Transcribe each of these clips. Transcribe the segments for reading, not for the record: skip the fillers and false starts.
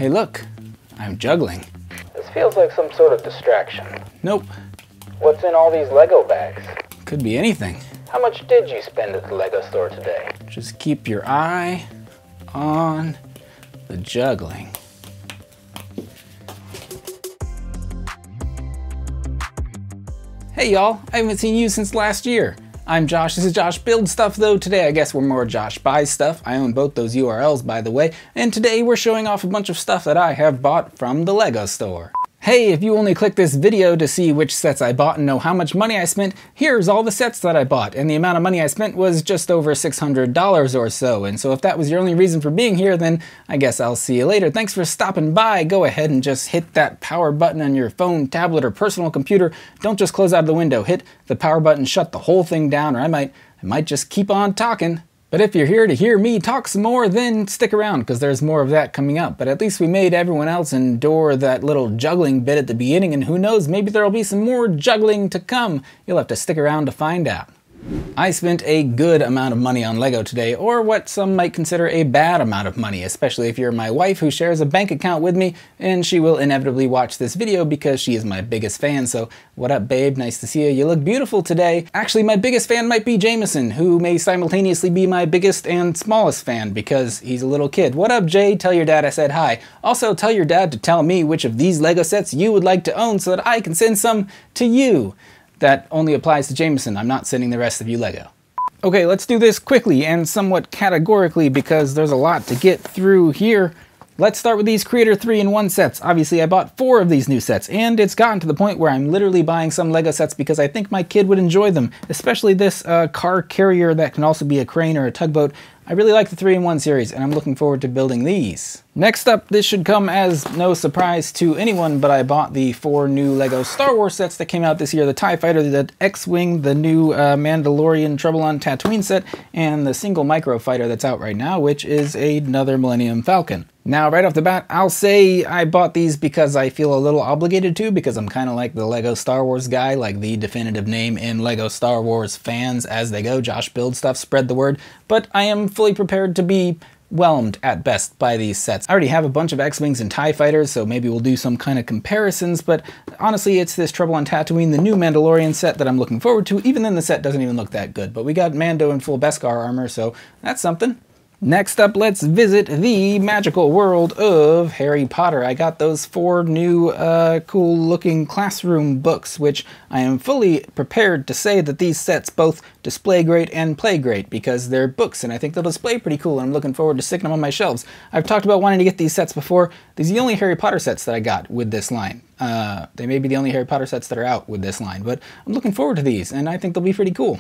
Hey look, I'm juggling. This feels like some sort of distraction. Nope. What's in all these Lego bags? Could be anything. How much did you spend at the Lego store today? Just keep your eye on the juggling. Hey y'all, I haven't seen you since last year. I'm Josh, this is Josh Builds Stuff, though today I guess we're more Josh Buys Stuff. I own both those URLs, by the way, and today we're showing off a bunch of stuff that I have bought from the Lego store. Hey, if you only click this video to see which sets I bought and know how much money I spent, here's all the sets that I bought, and the amount of money I spent was just over $600 or so, and so if that was your only reason for being here, then I guess I'll see you later. Thanks for stopping by. Go ahead and just hit that power button on your phone, tablet, or personal computer. Don't just close out of the window. Hit the power button, shut the whole thing down, or I might just keep on talking. But if you're here to hear me talk some more, then stick around, because there's more of that coming up. But at least we made everyone else endure that little juggling bit at the beginning, and who knows, maybe there'll be some more juggling to come. You'll have to stick around to find out. I spent a good amount of money on Lego today, or what some might consider a bad amount of money, especially if you're my wife who shares a bank account with me, and she will inevitably watch this video because she is my biggest fan. So what up, babe? Nice to see you. You look beautiful today. Actually, my biggest fan might be Jameson, who may simultaneously be my biggest and smallest fan because he's a little kid. What up, Jay? Tell your dad I said hi. Also, tell your dad to tell me which of these Lego sets you would like to own so that I can send some to you. That only applies to Jameson. I'm not sending the rest of you Lego. Okay, let's do this quickly and somewhat categorically because there's a lot to get through here. Let's start with these Creator 3-in-1 sets. Obviously, I bought 4 of these new sets, and it's gotten to the point where I'm literally buying some Lego sets because I think my kid would enjoy them, especially this car carrier that can also be a crane or a tugboat. I really like the 3-in-1 series, and I'm looking forward to building these. Next up, this should come as no surprise to anyone, but I bought the 4 new Lego Star Wars sets that came out this year. The TIE Fighter, the X-Wing, the new Mandalorian Trouble on Tatooine set, and the single micro fighter that's out right now, which is another Millennium Falcon. Now, right off the bat, I'll say I bought these because I feel a little obligated to, because I'm kind of like the Lego Star Wars guy, like the definitive name in Lego Star Wars fans as they go. Josh Builds Stuff, spread the word. But I am fully prepared to be whelmed at best by these sets. I already have a bunch of X-Wings and TIE Fighters, so maybe we'll do some kind of comparisons, but honestly, it's this Trouble on Tatooine, the new Mandalorian set that I'm looking forward to. Even then, the set doesn't even look that good, but we got Mando in full Beskar armor, so that's something. Next up, let's visit the magical world of Harry Potter. I got those 4 new cool-looking classroom books, which I am fully prepared to say that these sets both display great and play great because they're books, and I think they'll display pretty cool, and I'm looking forward to sticking them on my shelves. I've talked about wanting to get these sets before. These are the only Harry Potter sets that I got with this line. They may be the only Harry Potter sets that are out with this line, but I'm looking forward to these, and I think they'll be pretty cool.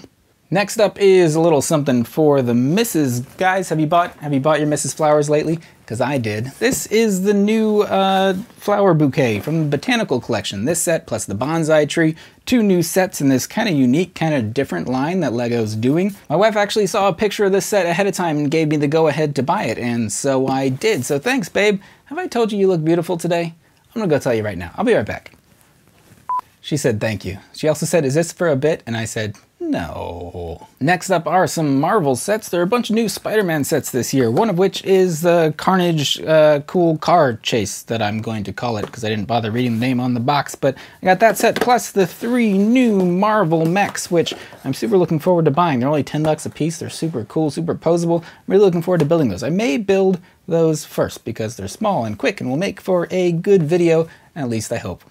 Next up is a little something for the misses. Guys, have you bought your misses flowers lately? Because I did. This is the new flower bouquet from the Botanical Collection. This set plus the bonsai tree. 2 new sets in this kind of unique, kind of different line that Lego's doing. My wife actually saw a picture of this set ahead of time and gave me the go-ahead to buy it, and so I did. So thanks, babe. Have I told you you look beautiful today? I'm gonna go tell you right now. I'll be right back. She said thank you. She also said, is this for a bit? And I said, no. Next up are some Marvel sets. There are a bunch of new Spider-Man sets this year, one of which is the Carnage cool car chase that I'm going to call it because I didn't bother reading the name on the box, but I got that set plus the 3 new Marvel mechs, which I'm super looking forward to buying. They're only $10 a piece. They're super cool, super posable. I'm really looking forward to building those. I may build those first because they're small and quick and will make for a good video, at least I hope.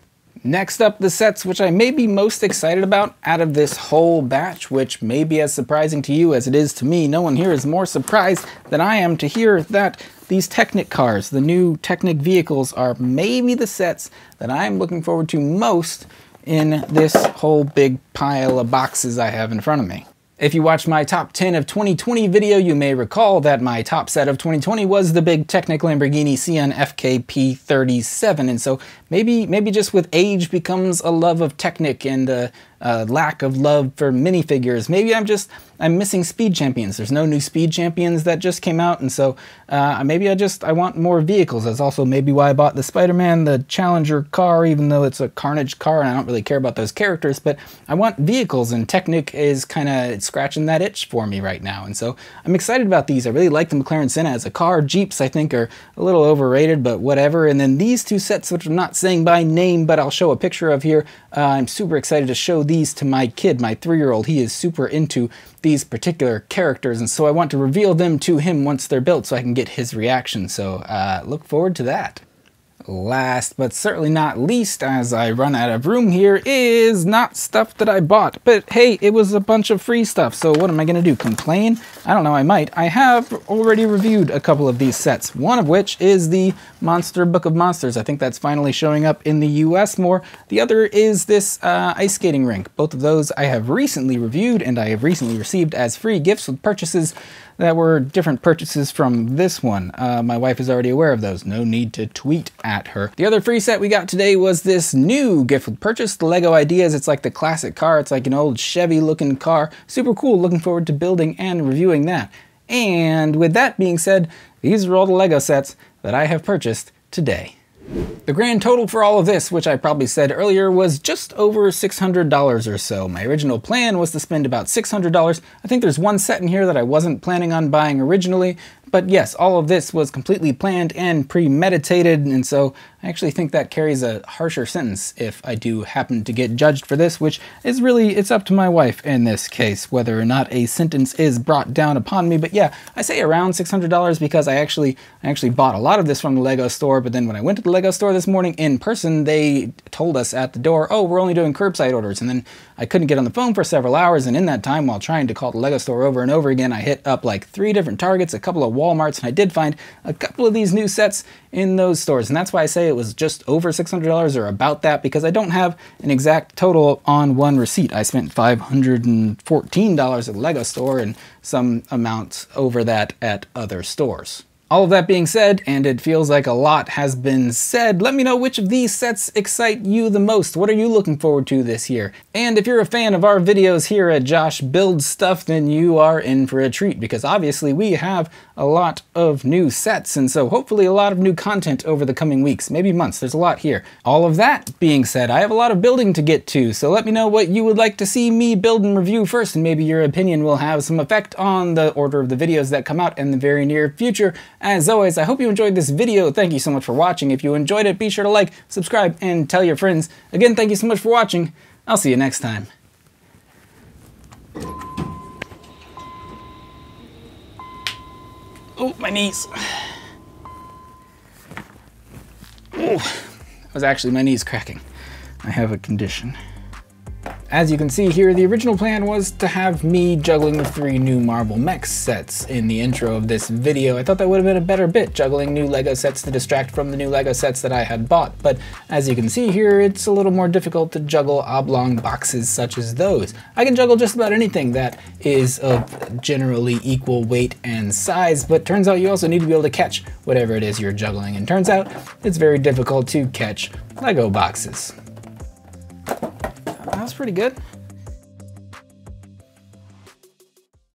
Next up, the sets which I may be most excited about out of this whole batch, which may be as surprising to you as it is to me. No one here is more surprised than I am to hear that these Technic cars, the new Technic vehicles, are maybe the sets that I'm looking forward to most in this whole big pile of boxes I have in front of me. If you watched my top 10 of 2020 video, you may recall that my top set of 2020 was the big Technic Lamborghini Sian FKP37, and so maybe just with age becomes a love of Technic and lack of love for minifigures. Maybe I'm missing Speed Champions. There's no new Speed Champions that just came out, and so maybe I want more vehicles. That's also maybe why I bought the Spider-Man, the Challenger car, even though it's a Carnage car and I don't really care about those characters, but I want vehicles, and Technic is kind of scratching that itch for me right now, and so I'm excited about these. I really like the McLaren Senna as a car. Jeeps, I think, are a little overrated, but whatever. And then these two sets, which I'm not saying by name, but I'll show a picture of here. I'm super excited to show these to my kid, my 3-year-old. He is super into these particular characters, and so I want to reveal them to him once they're built so I can get his reaction. So look forward to that. Last but certainly not least, as I run out of room here, is not stuff that I bought. But hey, it was a bunch of free stuff, so what am I gonna do, complain? I don't know, I might. I have already reviewed a couple of these sets, one of which is the Monster Book of Monsters. I think that's finally showing up in the US more. The other is this ice skating rink. Both of those I have recently reviewed, and I have recently received as free gifts with purchases that were different purchases from this one. My wife is already aware of those. No need to tweet at her. The other free set we got today was this new gift with purchase, the Lego Ideas. It's like the classic car. It's like an old Chevy looking car. Super cool. Looking forward to building and reviewing that. And with that being said, these are all the Lego sets that I have purchased today. The grand total for all of this, which I probably said earlier, was just over $600 or so. My original plan was to spend about $600. I think there's one set in here that I wasn't planning on buying originally, but yes, all of this was completely planned and premeditated, and so I actually think that carries a harsher sentence if I do happen to get judged for this, which is really, it's up to my wife in this case, whether or not a sentence is brought down upon me. But yeah, I say around $600 because I actually bought a lot of this from the Lego store, but then when I went to the Lego store this morning in person, they told us at the door, oh, we're only doing curbside orders, and then I couldn't get on the phone for several hours, and in that time, while trying to call the Lego store over and over again, I hit up like 3 different Targets, a couple of Walmarts, and I did find a couple of these new sets in those stores, and that's why I say it was just over $600 or about that, because I don't have an exact total on one receipt. I spent $514 at the Lego store and some amount over that at other stores. All of that being said, and it feels like a lot has been said, let me know which of these sets excite you the most. What are you looking forward to this year? And if you're a fan of our videos here at Josh Builds Stuff, then you are in for a treat, because obviously we have a lot of new sets, and so hopefully a lot of new content over the coming weeks, maybe months. There's a lot here. All of that being said, I have a lot of building to get to, so let me know what you would like to see me build and review first, and maybe your opinion will have some effect on the order of the videos that come out in the very near future. As always, I hope you enjoyed this video. Thank you so much for watching. If you enjoyed it, be sure to like, subscribe, and tell your friends. Again, thank you so much for watching. I'll see you next time. Oh, my knees. Oh, that was actually my knees cracking. I have a condition. As you can see here, the original plan was to have me juggling the 3 new Marvel Mechs sets in the intro of this video. I thought that would have been a better bit, juggling new Lego sets to distract from the new Lego sets that I had bought. But as you can see here, it's a little more difficult to juggle oblong boxes such as those. I can juggle just about anything that is of generally equal weight and size, but turns out you also need to be able to catch whatever it is you're juggling. And turns out it's very difficult to catch Lego boxes. That was pretty good.